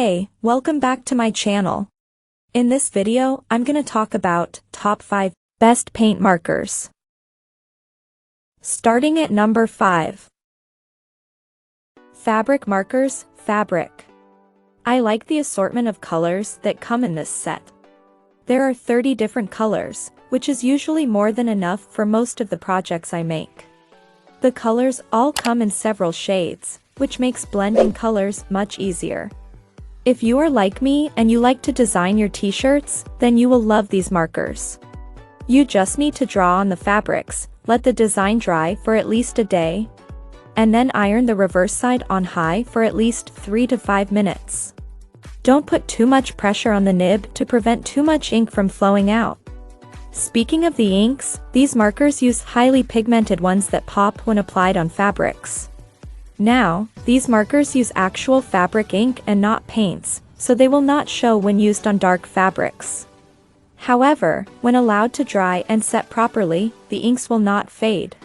Hey, welcome back to my channel. In this video, I'm gonna talk about top 5 best paint markers. Starting at number 5. Fabric markers, fabric. I like the assortment of colors that come in this set. There are 30 different colors, which is usually more than enough for most of the projects I make. The colors all come in several shades, which makes blending colors much easier. If you are like me and you like to design your t-shirts, then you will love these markers. You just need to draw on the fabrics, let the design dry for at least a day, and then iron the reverse side on high for at least 3 to 5 minutes. Don't put too much pressure on the nib to prevent too much ink from flowing out. Speaking of the inks, these markers use highly pigmented ones that pop when applied on fabrics. Now, these markers use actual fabric ink and not paints, so they will not show when used on dark fabrics. However, when allowed to dry and set properly, the inks will not fade.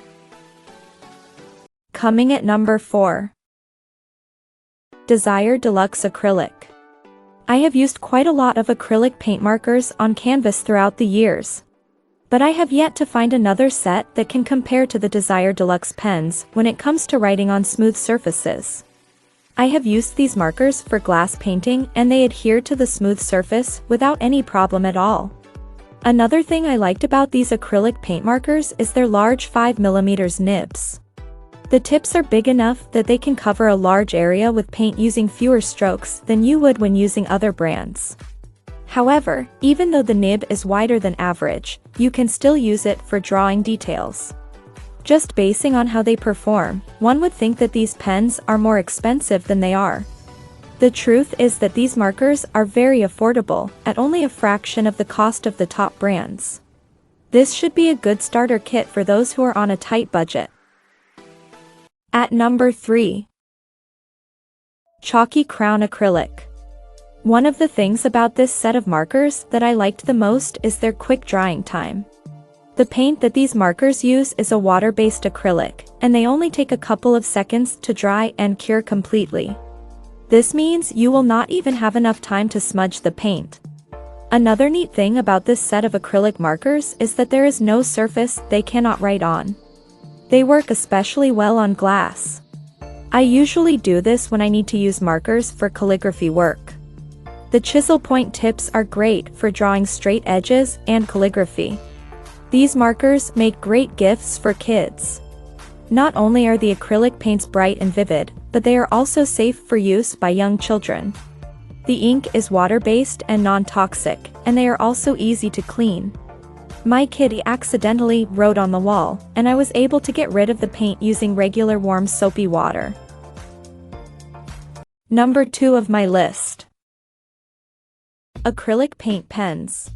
Coming at number 4. Desire Deluxe Acrylic. I have used quite a lot of acrylic paint markers on canvas throughout the years, but I have yet to find another set that can compare to the Desire Deluxe pens when it comes to writing on smooth surfaces. I have used these markers for glass painting and they adhere to the smooth surface without any problem at all. Another thing I liked about these acrylic paint markers is their large 5mm nibs. The tips are big enough that they can cover a large area with paint using fewer strokes than you would when using other brands. However, even though the nib is wider than average, you can still use it for drawing details. Just basing on how they perform, one would think that these pens are more expensive than they are. The truth is that these markers are very affordable, at only a fraction of the cost of the top brands. This should be a good starter kit for those who are on a tight budget. At number 3. Chalky Crown Acrylic. One of the things about this set of markers that I liked the most is their quick drying time. The paint that these markers use is a water-based acrylic, and they only take a couple of seconds to dry and cure completely. This means you will not even have enough time to smudge the paint. Another neat thing about this set of acrylic markers is that there is no surface they cannot write on. They work especially well on glass. I usually do this when I need to use markers for calligraphy work. The chisel point tips are great for drawing straight edges and calligraphy. These markers make great gifts for kids. Not only are the acrylic paints bright and vivid, but they are also safe for use by young children. The ink is water-based and non-toxic, and they are also easy to clean. My kitty accidentally wrote on the wall, and I was able to get rid of the paint using regular warm soapy water. Number 2 of my list. Acrylic paint pens.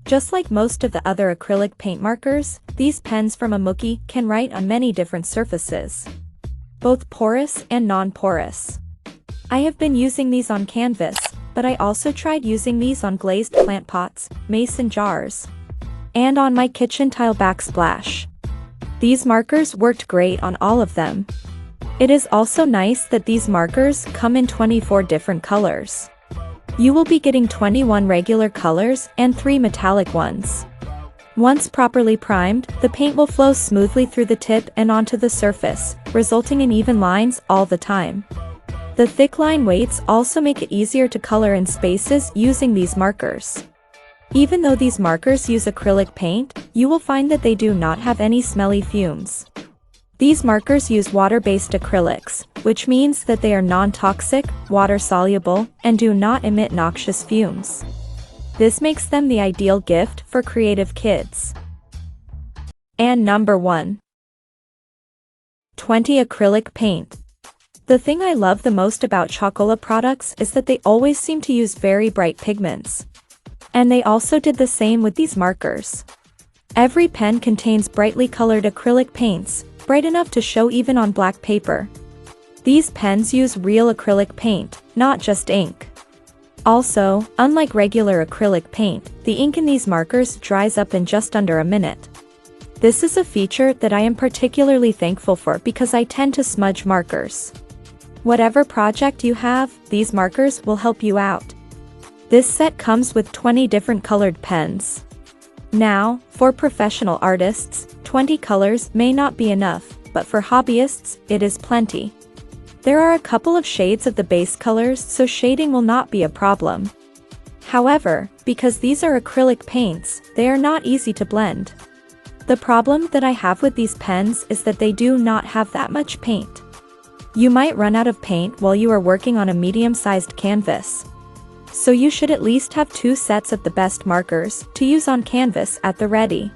Just like most of the other acrylic paint markers, these pens from Chalky can write on many different surfaces, both porous and non-porous. I have been using these on canvas, but I also tried using these on glazed plant pots, mason jars, and on my kitchen tile backsplash. These markers worked great on all of them. It is also nice that these markers come in 24 different colors. You will be getting 21 regular colors and 3 metallic ones. Once properly primed, the paint will flow smoothly through the tip and onto the surface, resulting in even lines all the time. The thick line weights also make it easier to color in spaces using these markers. Even though these markers use acrylic paint, you will find that they do not have any smelly fumes. These markers use water-based acrylics, which means that they are non-toxic, water-soluble, and do not emit noxious fumes. This makes them the ideal gift for creative kids. And number 1. 20 Acrylic Paint. The thing I love the most about Chalky products is that they always seem to use very bright pigments. And they also did the same with these markers. Every pen contains brightly colored acrylic paints, bright enough to show even on black paper. These pens use real acrylic paint, not just ink. Also, unlike regular acrylic paint, the ink in these markers dries up in just under a minute. This is a feature that I am particularly thankful for because I tend to smudge markers. Whatever project you have, these markers will help you out. This set comes with 20 different colored pens. Now, for professional artists, 20 colors may not be enough, but for hobbyists, it is plenty. There are a couple of shades of the base colors, so shading will not be a problem. However, because these are acrylic paints, they are not easy to blend. The problem that I have with these pens is that they do not have that much paint. You might run out of paint while you are working on a medium-sized canvas. So you should at least have 2 sets of the best markers to use on canvas at the ready.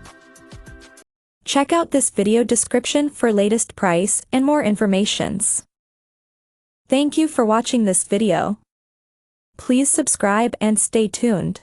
Check out this video description for latest price and more informations. Thank you for watching this video. Please subscribe and stay tuned.